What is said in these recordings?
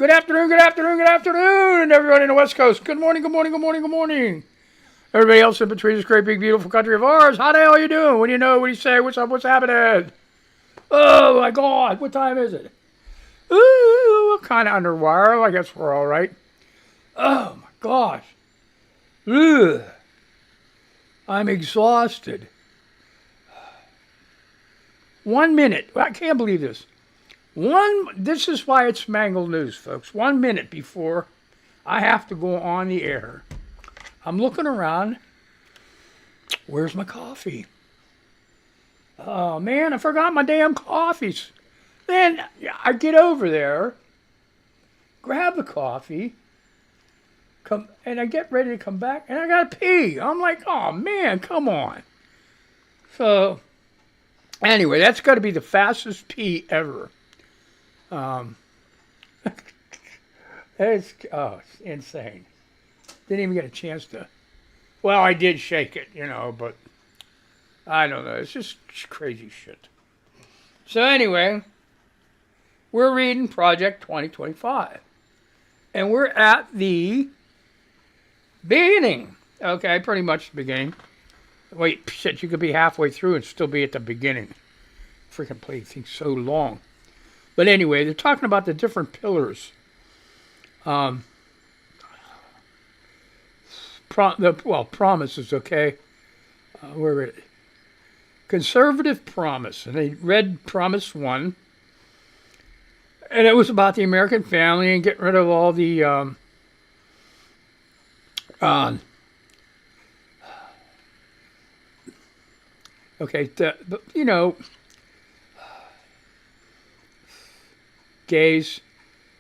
Good afternoon, good afternoon, good afternoon, everybody in the West Coast. Good morning, good morning, good morning, good morning. Everybody else in between this great, big, beautiful country of ours. How the hell are you doing? What do you know? What do you say? What's up? What's happening? Oh, my God. What time is it? Ooh, kind of underwire. I guess we're all right. Oh, my gosh. Ugh. I'm exhausted. 1 minute. I can't believe this. This is why it's Mangled News, folks. 1 minute before I have to go on the air, I'm looking around. Where's my coffee? Oh, man, I forgot my damn coffees. Then I get over there, grab the coffee, and I get ready to come back, and I gotta pee. I'm like, oh, man, come on. So, anyway, that's got to be the fastest pee ever. It's insane. Didn't even get a chance to. Well, I did shake it, but I don't know. It's just crazy shit. So anyway, we're reading Project 2025, and we're at the beginning. Okay, pretty much the beginning. Wait, shit, you could be halfway through and still be at the beginning. Freaking play things so long. But anyway, they're talking about the different pillars. Promises, okay? Where are it? Conservative promise. And they read Promise 1. And it was about the American family and getting rid of all the gays,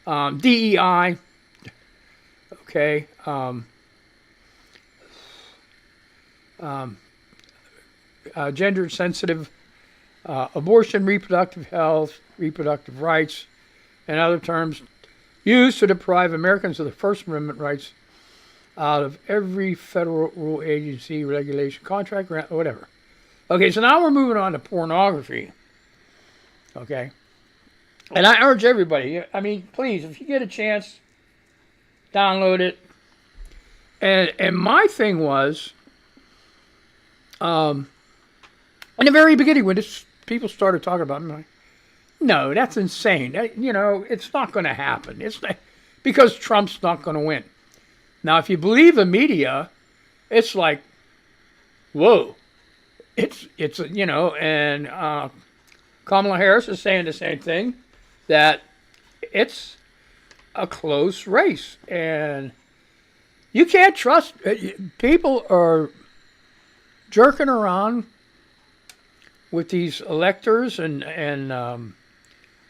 DEI, okay, gender-sensitive abortion, reproductive health, reproductive rights, and other terms used to deprive Americans of the First Amendment rights out of every federal rule, agency, regulation, contract, grant, whatever. Okay, so now we're moving on to pornography. Okay. And I urge everybody, please, if you get a chance, download it. And my thing was, in the very beginning, when people started talking about it, I'm like, no, that's insane. It's not going to happen. It's not, because Trump's not going to win. Now, if you believe the media, it's like, whoa. It's and Kamala Harris is saying the same thing, that it's a close race. And you can't trust, people are jerking around with these electors and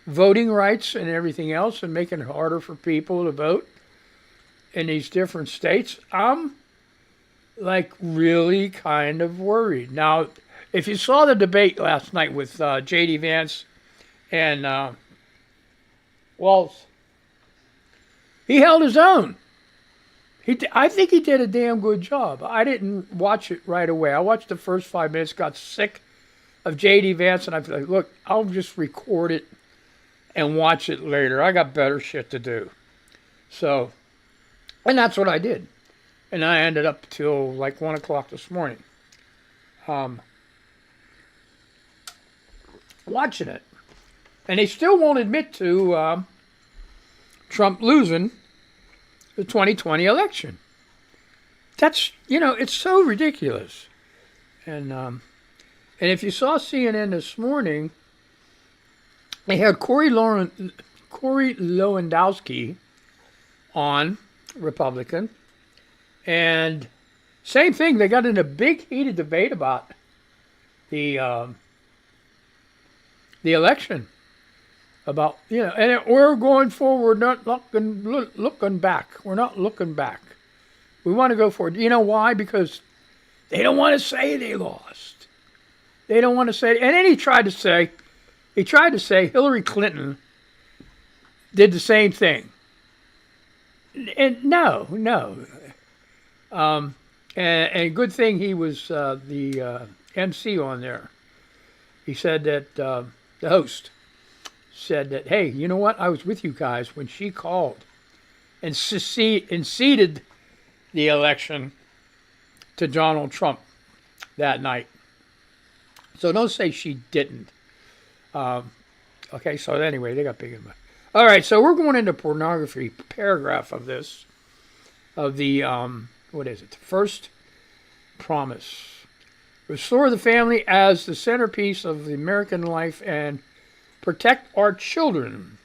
voting rights and everything else and making it harder for people to vote in these different states. I'm really kind of worried. Now, if you saw the debate last night with J.D. Vance and Walz, he held his own. I think he did a damn good job. I didn't watch it right away. I watched the first 5 minutes, got sick of J.D. Vance, and I was like, look, I'll just record it and watch it later. I got better shit to do. So, and that's what I did. And I ended up till 1 o'clock this morning. Watching it. And they still won't admit to Trump losing the 2020 election. That's, it's so ridiculous. And if you saw CNN this morning, they had Corey Lewandowski on, Republican. And same thing, they got in a big heated debate about the election. About, and we're going forward, not looking back. We're not looking back. We want to go forward. You know why? Because they don't want to say they lost. They don't want to say, and then he tried to say Hillary Clinton did the same thing. And no. And good thing he was the MC on there. He said that the host said that, hey, you know what? I was with you guys when she called and ceded the election to Donald Trump that night. So don't say she didn't. Okay, so anyway, they got big in mind. All right, so we're going into pornography paragraph of this, of the, what is it? The first promise. Restore the family as the centerpiece of the American life and protect our children.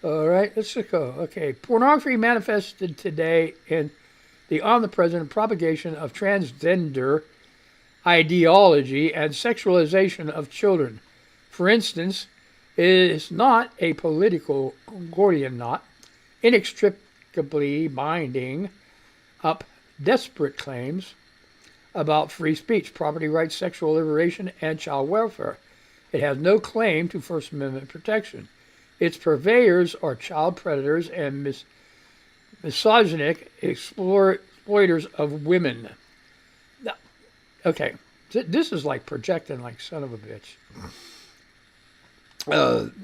All right, let's just go. Okay, pornography manifested today in the omnipresent propagation of transgender ideology and sexualization of children. For instance, it is not a political Gordian knot, inextricably binding up desperate claims about free speech, property rights, sexual liberation, and child welfare. It has no claim to First Amendment protection. Its purveyors are child predators and misogynic exploiters of women. Okay, this is like projecting like son of a bitch.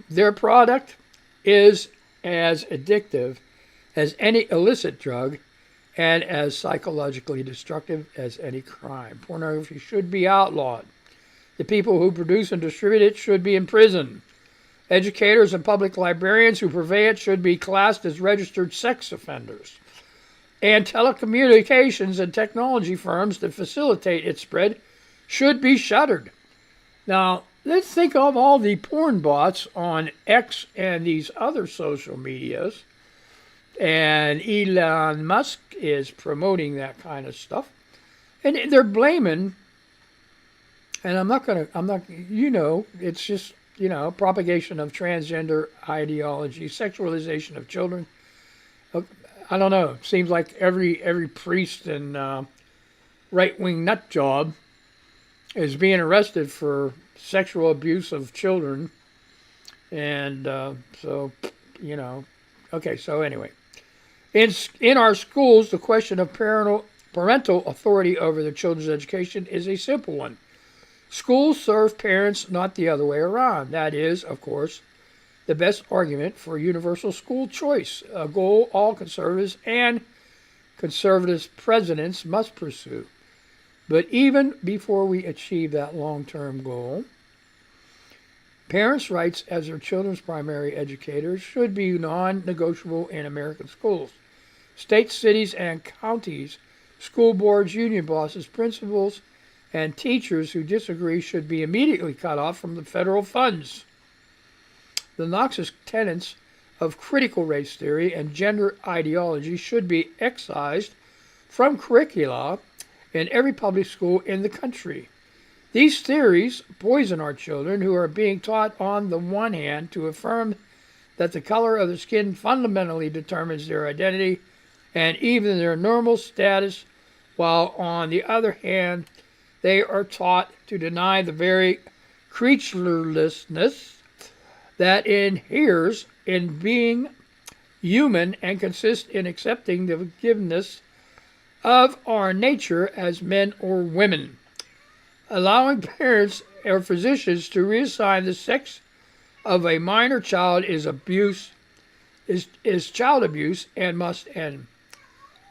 Their product is as addictive as any illicit drug and as psychologically destructive as any crime. Pornography should be outlawed. The people who produce and distribute it should be in prison. Educators and public librarians who purvey it should be classed as registered sex offenders. And telecommunications and technology firms that facilitate its spread should be shuttered. Now, let's think of all the porn bots on X and these other social medias. And Elon Musk is promoting that kind of stuff. And they're blaming, and it's just, propagation of transgender ideology, sexualization of children. I don't know. It seems like every priest and right-wing nut job is being arrested for sexual abuse of children. And Okay, so anyway. In our schools, the question of parental authority over their children's education is a simple one. Schools serve parents, not the other way around. That is, of course, the best argument for universal school choice, a goal all conservatives and conservative presidents must pursue. But even before we achieve that long-term goal, parents' rights as their children's primary educators should be non-negotiable in American schools. States, cities, and counties, school boards, union bosses, principals, and teachers who disagree should be immediately cut off from the federal funds. The noxious tenets of critical race theory and gender ideology should be excised from curricula in every public school in the country. These theories poison our children, who are being taught on the one hand to affirm that the color of the skin fundamentally determines their identity and even their normal status, while on the other hand they are taught to deny the very creaturelessness that inheres in being human and consists in accepting the forgiveness of our nature as men or women. Allowing parents or physicians to reassign the sex of a minor child is child abuse and must end.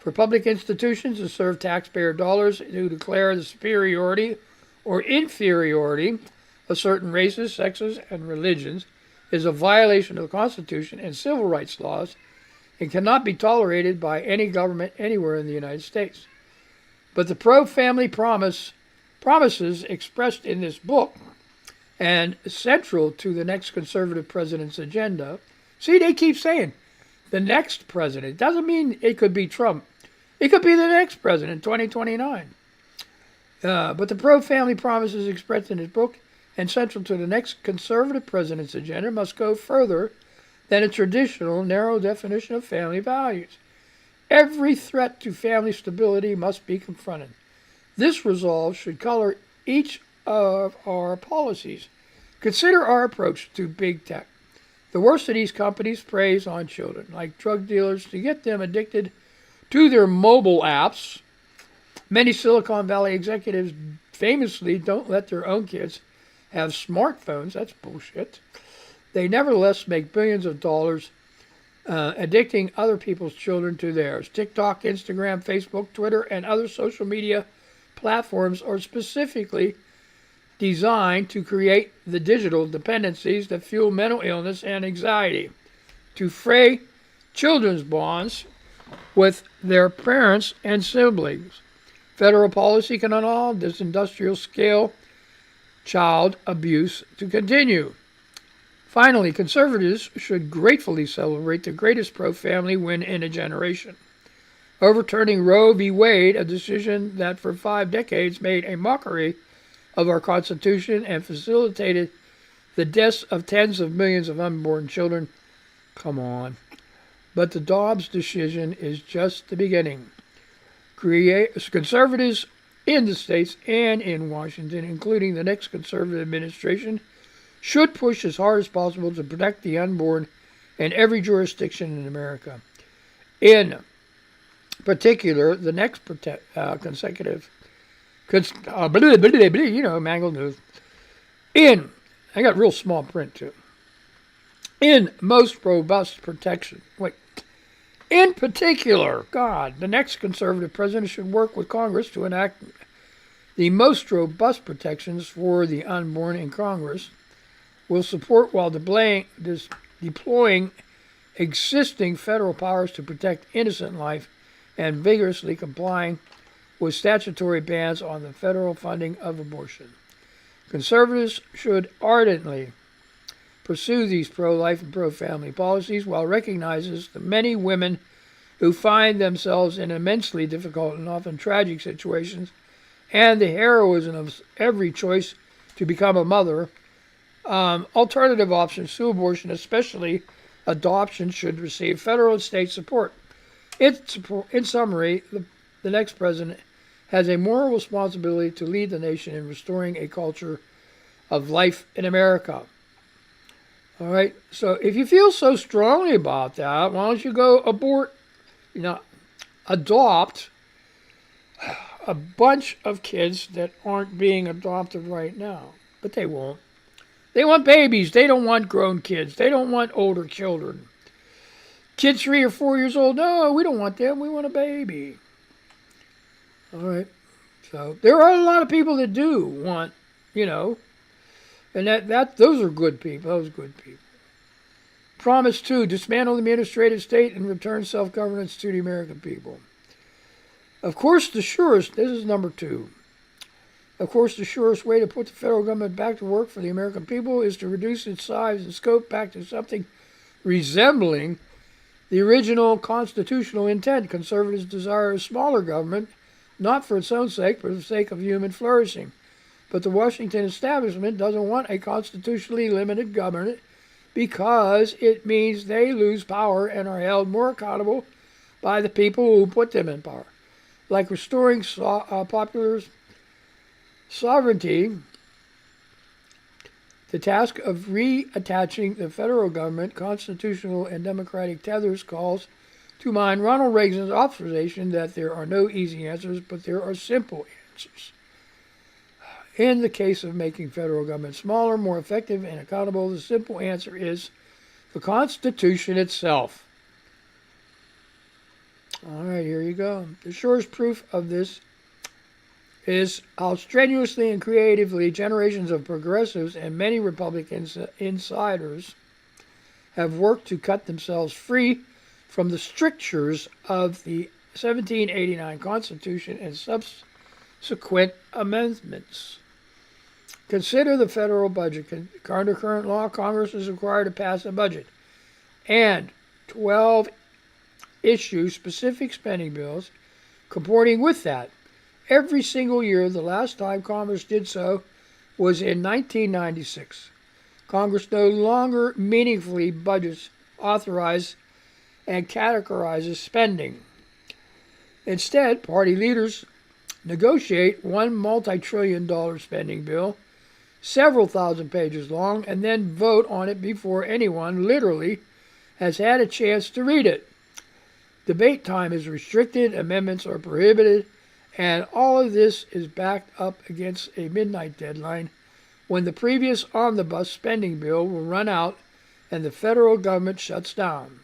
For public institutions to serve taxpayer dollars to declare the superiority or inferiority of certain races, sexes, and religions is a violation of the Constitution and civil rights laws and cannot be tolerated by any government anywhere in the United States. But the pro-family promises expressed in this book and central to the next conservative president's agenda. See, they keep saying the next president. Doesn't mean it could be Trump. It could be the next president, 2029. But the pro-family promises expressed in his book and central to the next conservative president's agenda must go further than a traditional narrow definition of family values. Every threat to family stability must be confronted. This resolve should color each of our policies. Consider our approach to big tech. The worst of these companies preys on children, like drug dealers, to get them addicted to their mobile apps. Many Silicon Valley executives famously don't let their own kids have smartphones. That's bullshit. they nevertheless make billions of dollars addicting other people's children to theirs. TikTok, Instagram, Facebook, Twitter, and other social media platforms are specifically designed to create the digital dependencies that fuel mental illness and anxiety, to fray children's bonds with their parents and siblings. Federal policy can allow this industrial scale child abuse to continue. Finally, conservatives should gratefully celebrate the greatest pro-family win in a generation. Overturning Roe v. Wade, a decision that for 5 decades made a mockery of our Constitution and facilitated the deaths of tens of millions of unborn children. Come on. But the Dobbs decision is just the beginning. Conservatives in the states and in Washington, including the next conservative administration, should push as hard as possible to protect the unborn in every jurisdiction in America. In particular, the next mangled news. I got real small print too. In most robust protection. In particular, the next conservative president should work with Congress to enact the most robust protections for the unborn in Congress. Will support while deploying existing federal powers to protect innocent life and vigorously complying with statutory bans on the federal funding of abortion. Conservatives should ardently pursue these pro-life and pro-family policies while recognizes the many women who find themselves in immensely difficult and often tragic situations and the heroism of every choice to become a mother. Alternative options to abortion, especially adoption, should receive federal and state support. In summary, the next president has a moral responsibility to lead the nation in restoring a culture of life in America. All right, so if you feel so strongly about that, why don't you go adopt a bunch of kids that aren't being adopted right now? But they won't. They want babies. They don't want grown kids. They don't want older children. Kids 3 or 4 years old, no, we don't want them. We want a baby. All right. So there are a lot of people that do want, and those are good people. Those good people. Promise 2, dismantle the administrative state and return self-governance to the American people. Of course, this is number 2. Of course, the surest way to put the federal government back to work for the American people is to reduce its size and scope back to something resembling the original constitutional intent. Conservatives desire a smaller government, not for its own sake, but for the sake of human flourishing. But the Washington establishment doesn't want a constitutionally limited government because it means they lose power and are held more accountable by the people who put them in power. Like restoring popular sovereignty, the task of reattaching the federal government constitutional and democratic tethers calls to mind Ronald Reagan's observation that there are no easy answers, but there are simple answers. In the case of making federal government smaller, more effective, and accountable, the simple answer is the Constitution itself. All right, here you go. The surest proof of this is how strenuously and creatively generations of progressives and many Republican insiders have worked to cut themselves free from the strictures of the 1789 Constitution and subsequent amendments. Consider the federal budget. Under current law, Congress is required to pass a budget and 12 issue specific spending bills comporting with that. Every single year, the last time Congress did so was in 1996. Congress no longer meaningfully budgets, authorizes, and categorizes spending. Instead, party leaders negotiate one multi-trillion-dollar spending bill, several thousand pages long, and then vote on it before anyone literally has had a chance to read it. Debate time is restricted, amendments are prohibited, and all of this is backed up against a midnight deadline when the previous omnibus spending bill will run out and the federal government shuts down.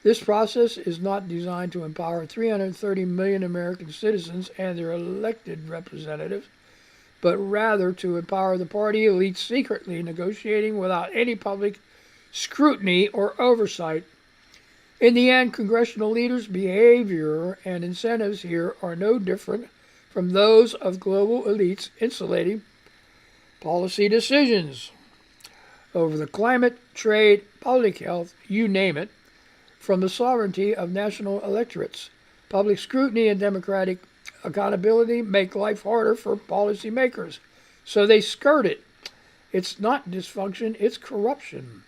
This process is not designed to empower 330 million American citizens and their elected representatives, but rather to empower the party elites secretly negotiating without any public scrutiny or oversight. In the end, congressional leaders' behavior and incentives here are no different from those of global elites insulating policy decisions over the climate, trade, public health, you name it, from the sovereignty of national electorates. Public scrutiny and democratic accountability make life harder for policymakers, so they skirt it. It's not dysfunction, it's corruption.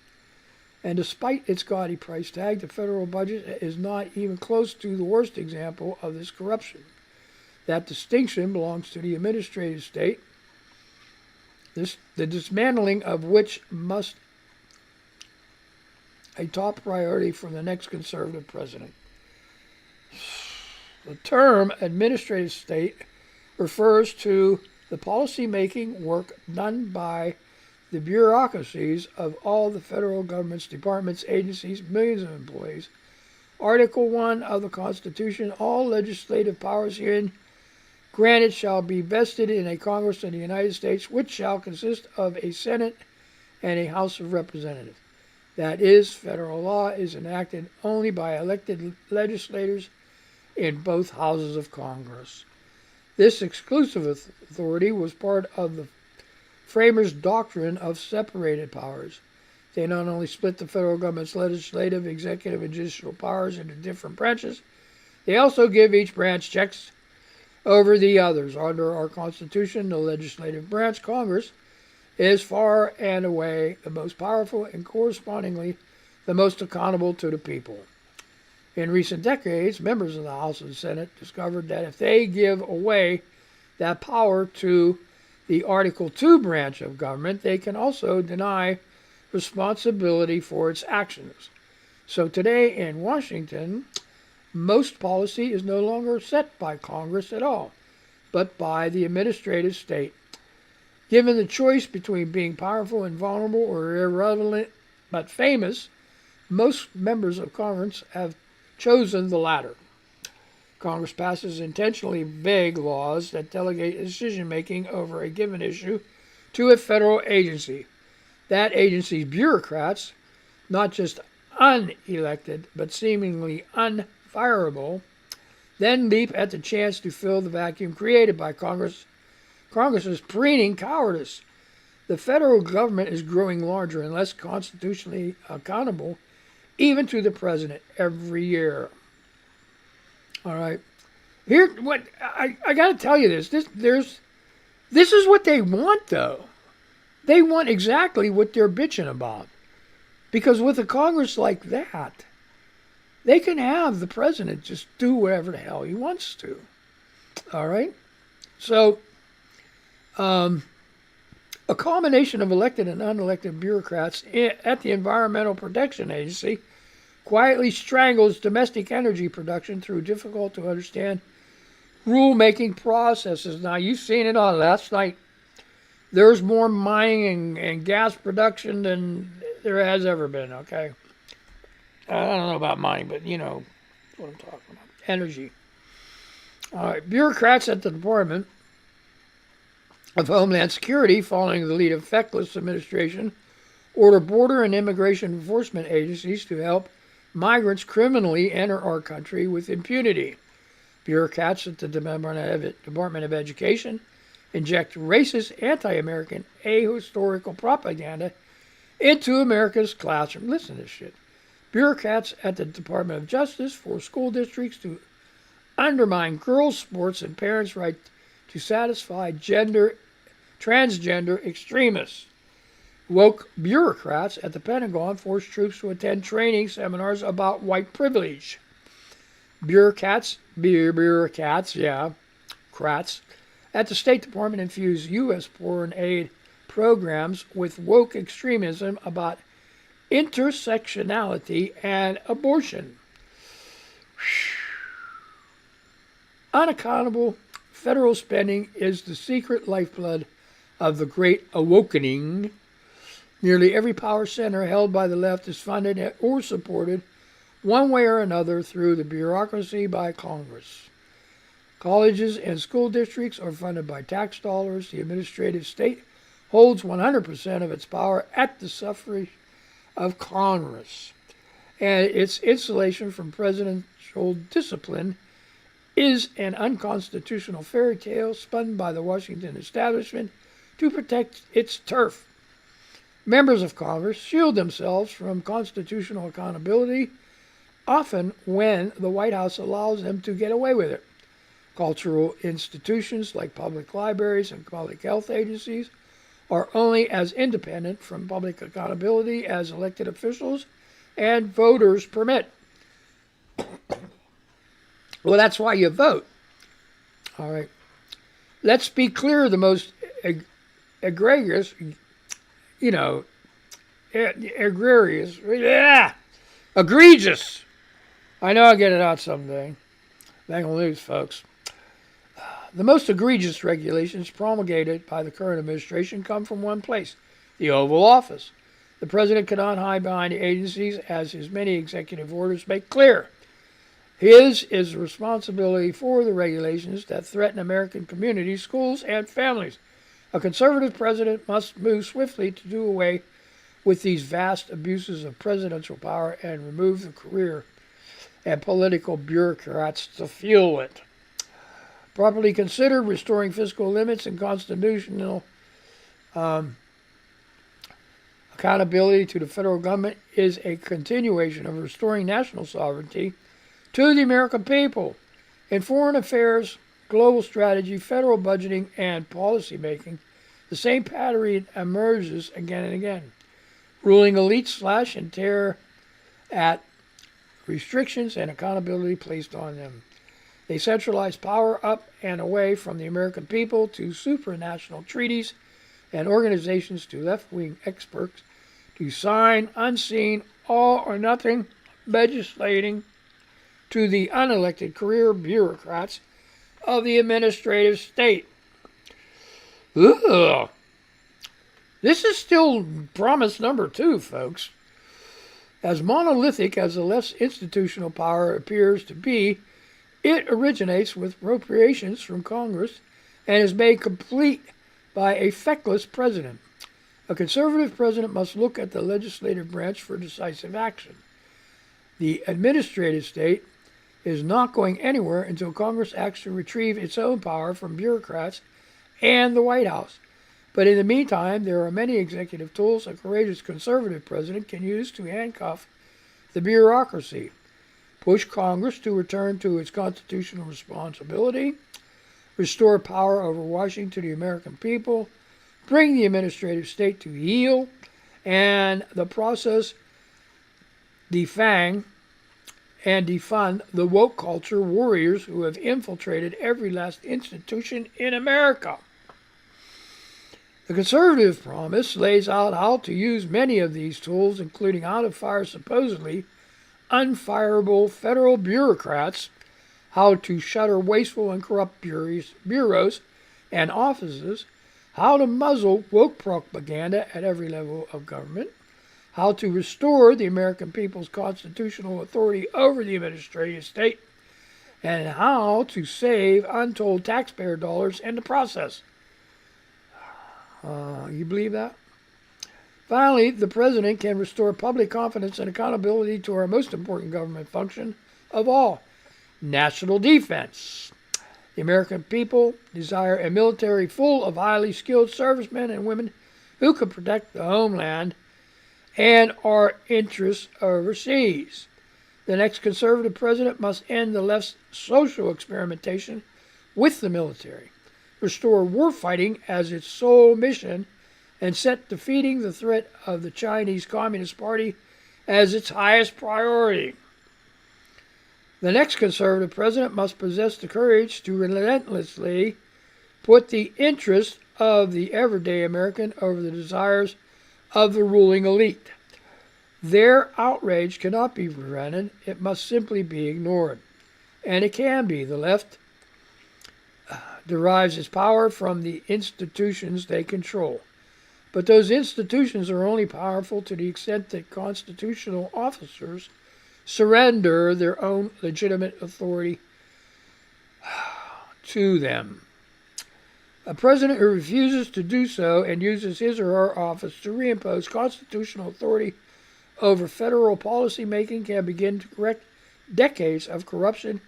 And despite its gaudy price tag, the federal budget is not even close to the worst example of this corruption. That distinction belongs to the administrative state, the dismantling of which must a top priority for the next conservative president. The term administrative state refers to the policy-making work done by the bureaucracies of all the federal government's departments, agencies, millions of employees. Article 1 of the Constitution, all legislative powers herein granted shall be vested in a Congress of the United States, which shall consist of a Senate and a House of Representatives. That is, federal law is enacted only by elected legislators in both houses of Congress. This exclusive authority was part of the framers' doctrine of separated powers. They not only split the federal government's legislative, executive, and judicial powers into different branches, they also give each branch checks over the others. Under our Constitution, the legislative branch, Congress, is far and away the most powerful and correspondingly the most accountable to the people. In recent decades, members of the House and Senate discovered that if they give away that power to the Article 2 branch of government, they can also deny responsibility for its actions. So today in Washington, most policy is no longer set by Congress at all, but by the administrative state. Given the choice between being powerful and vulnerable or irrelevant but famous, most members of Congress have chosen the latter. Congress passes intentionally vague laws that delegate decision-making over a given issue to a federal agency. That agency's bureaucrats, not just unelected but seemingly unfireable, then leap at the chance to fill the vacuum created by Congress's preening cowardice. The federal government is growing larger and less constitutionally accountable, even to the president, every year. All right. Here, what I got to tell you this. This is what they want, though. They want exactly what they're bitching about. Because with a Congress like that, they can have the president just do whatever the hell he wants to. All right? So, a combination of elected and unelected bureaucrats at the Environmental Protection Agency quietly strangles domestic energy production through difficult to understand rule-making processes. Now, you've seen it on last night. There's more mining and gas production than there has ever been, okay? I don't know about mining, but you know what I'm talking about. Energy. All right, bureaucrats at the Department of Homeland Security, following the lead of feckless administration, order border and immigration enforcement agencies to help migrants criminally enter our country with impunity. Bureaucrats at the Department of Education inject racist, anti-American, ahistorical propaganda into America's classroom. Listen to this shit. Bureaucrats at the Department of Justice force school districts to undermine girls' sports and parents' right to satisfy transgender extremists. Woke bureaucrats at the Pentagon force troops to attend training seminars about white privilege. Bureaucrats at the State Department infuse U.S. foreign aid programs with woke extremism about intersectionality and abortion. Unaccountable federal spending is the secret lifeblood of the Great Awakening. Nearly every power center held by the left is funded or supported one way or another through the bureaucracy by Congress. Colleges and school districts are funded by tax dollars. The administrative state holds 100% of its power at the suffrage of Congress. And its insulation from presidential discipline is an unconstitutional fairy tale spun by the Washington establishment to protect its turf. Members of Congress shield themselves from constitutional accountability, often when the White House allows them to get away with it. Cultural institutions like public libraries and public health agencies are only as independent from public accountability as elected officials and voters permit. Well, that's why you vote. All right. Let's be clear, the most egregious, egregious. I know I'll get it out someday. Bang on news, folks. The most egregious regulations promulgated by the current administration come from one place, the Oval Office. The president cannot hide behind the agencies, as his many executive orders make clear. His is the responsibility for the regulations that threaten American communities, schools, and families. A conservative president must move swiftly to do away with these vast abuses of presidential power and remove the career and political bureaucrats to fuel it. Properly considered, restoring fiscal limits and constitutional accountability to the federal government is a continuation of restoring national sovereignty to the American people. In foreign affairs, global strategy, federal budgeting, and policy making, the same pattern emerges again and again. Ruling elites slash and tear at restrictions and accountability placed on them. They centralize power up and away from the American people to supranational treaties and organizations, to left-wing experts, to sign unseen, all or nothing legislating, to the unelected career bureaucrats of the administrative state. Ugh. This is still promise number 2, folks. As monolithic as the left's institutional power appears to be, it originates with appropriations from Congress and is made complete by a feckless president. A conservative president must look at the legislative branch for decisive action. The administrative state is not going anywhere until Congress acts to retrieve its own power from bureaucrats and the White House. But in the meantime, there are many executive tools a courageous conservative president can use to handcuff the bureaucracy, push Congress to return to its constitutional responsibility, restore power over Washington to the American people, bring the administrative state to heel, and the process defang and defund the woke culture warriors who have infiltrated every last institution in America. The conservative promise lays out how to use many of these tools, including how to fire supposedly unfireable federal bureaucrats, how to shutter wasteful and corrupt bureaus and offices, how to muzzle woke propaganda at every level of government, how to restore the American people's constitutional authority over the administrative state, and how to save untold taxpayer dollars in the process. You believe that? Finally, the president can restore public confidence and accountability to our most important government function of all, national defense. The American people desire a military full of highly skilled servicemen and women who can protect the homeland and our interests overseas. The next conservative president must end the left's social experimentation with the military, restore warfighting as its sole mission, and set defeating the threat of the Chinese Communist Party as its highest priority. The next conservative president must possess the courage to relentlessly put the interests of the everyday American over the desires of the ruling elite. Their outrage cannot be prevented. It must simply be ignored. And it can be. The left derives its power from the institutions they control. But those institutions are only powerful to the extent that constitutional officers surrender their own legitimate authority to them. A president who refuses to do so and uses his or her office to reimpose constitutional authority over federal policy making can begin to correct decades of corruption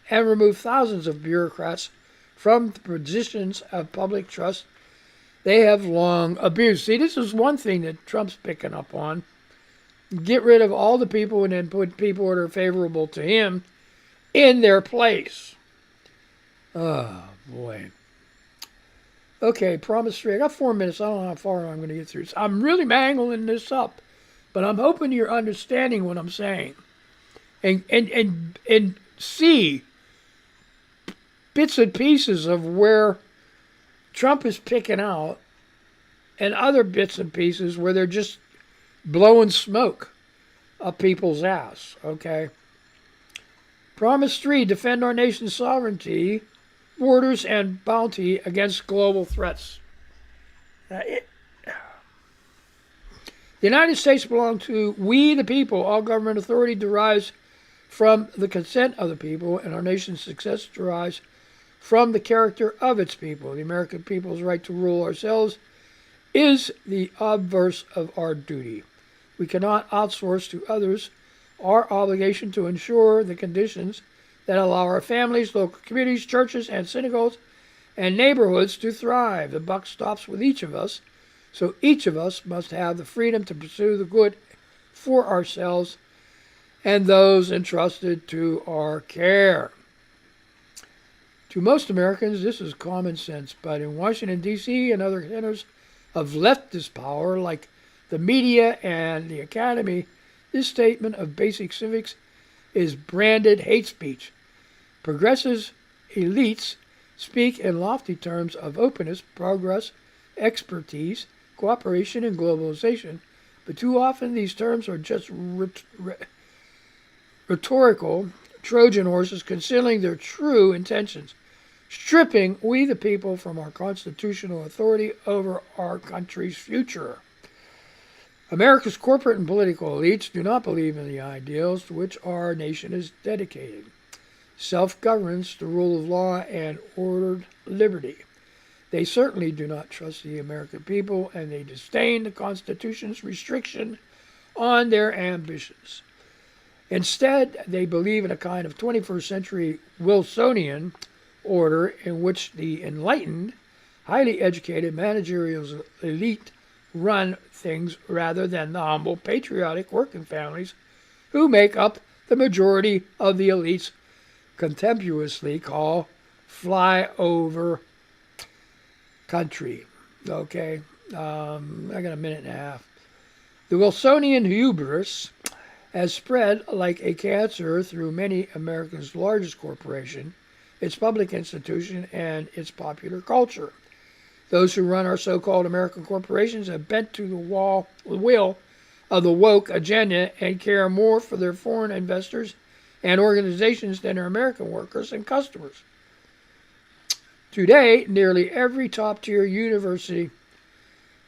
and remove thousands of bureaucrats from the positions of public trust they have long abused. See, this is one thing that Trump's picking up on. Get rid of all the people and then put people that are favorable to him in their place. Oh, boy. Okay, promise 3. I got 4 minutes. I don't know how far I'm going to get through. So I'm really mangling this up, but I'm hoping you're understanding what I'm saying. And see bits and pieces of where Trump is picking out and other bits and pieces where they're just blowing smoke up people's ass, okay? Promise 3, defend our nation's sovereignty, borders, and bounty against global threats. The United States belongs to we the people. All government authority derives from the consent of the people, and our nation's success derives from the character of its people. The American people's right to rule ourselves is the obverse of our duty. We cannot outsource to others our obligation to ensure the conditions that allow our families, local communities, churches, and synagogues and neighborhoods to thrive. The buck stops with each of us, so each of us must have the freedom to pursue the good for ourselves and those entrusted to our care. To most Americans, this is common sense, but in Washington, D.C. and other centers of leftist power, like the media and the academy, this statement of basic civics is branded hate speech. Progressive elites speak in lofty terms of openness, progress, expertise, cooperation, and globalization, but too often these terms are just rhetorical Trojan horses concealing their true intentions, stripping we the people from our constitutional authority over our country's future. America's corporate and political elites do not believe in the ideals to which our nation is dedicated: self-governance, the rule of law, and ordered liberty. They certainly do not trust the American people, and they disdain the Constitution's restriction on their ambitions. Instead, they believe in a kind of 21st century Wilsonian order in which the enlightened, highly educated managerial elite run things rather than the humble, patriotic working families who make up the majority of the elites contemptuously call flyover country. Okay, I got a minute and a half. The Wilsonian hubris has spread like a cancer through many America's largest corporation, its public institution, and its popular culture. Those who run our so-called American corporations have bent to the will of the woke agenda and care more for their foreign investors and organizations than their American workers and customers. Today, nearly every top-tier university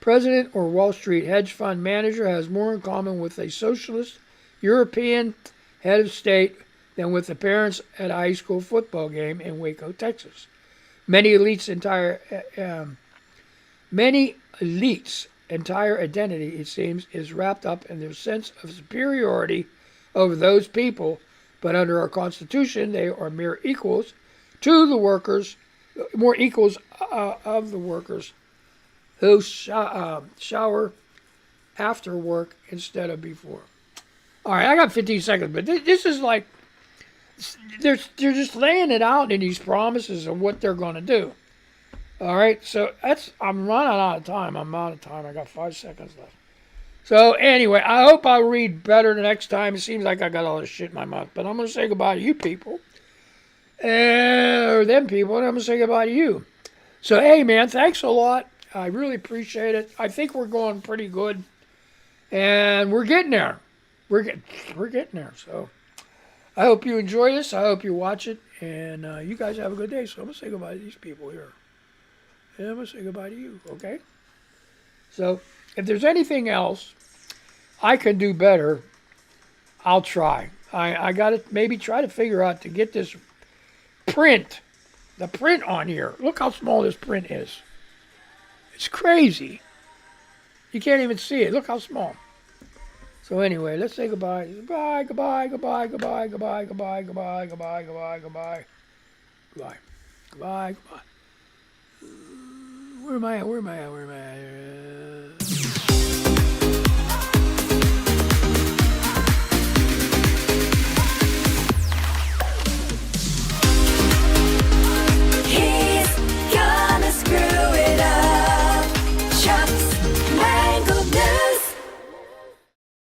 president or Wall Street hedge fund manager has more in common with a socialist European head of state than with the parents at a high school football game in Waco, Texas. Many elites' entire identity, it seems, is wrapped up in their sense of superiority over those people, but under our Constitution, they are mere equals to the workers, more equals of the workers who shower after work instead of before. All right, I got 15 seconds, but this is like, they're just laying it out in these promises of what they're going to do. All right, so I'm running out of time. I'm out of time. I got 5 seconds left. So anyway, I hope I read better the next time. It seems like I got all this shit in my mouth, but I'm going to say goodbye to you people, or them people, and I'm going to say goodbye to you. So, hey, man, thanks a lot. I really appreciate it. I think we're going pretty good, and we're getting there. We're getting there. So I hope you enjoy this. I hope you watch it, and you guys have a good day. So I'm going to say goodbye to these people here. And I'm going to say goodbye to you, okay? So if there's anything else I can do better, I'll try. I got to maybe try to figure out to get this print, the print on here. Look how small this print is. It's crazy. You can't even see it. Look how small. So anyway, let's say goodbye. Goodbye, goodbye, goodbye, goodbye, goodbye, goodbye, goodbye, goodbye, goodbye, goodbye, goodbye, goodbye, goodbye. Where am I at? Where am I at? Where am I at?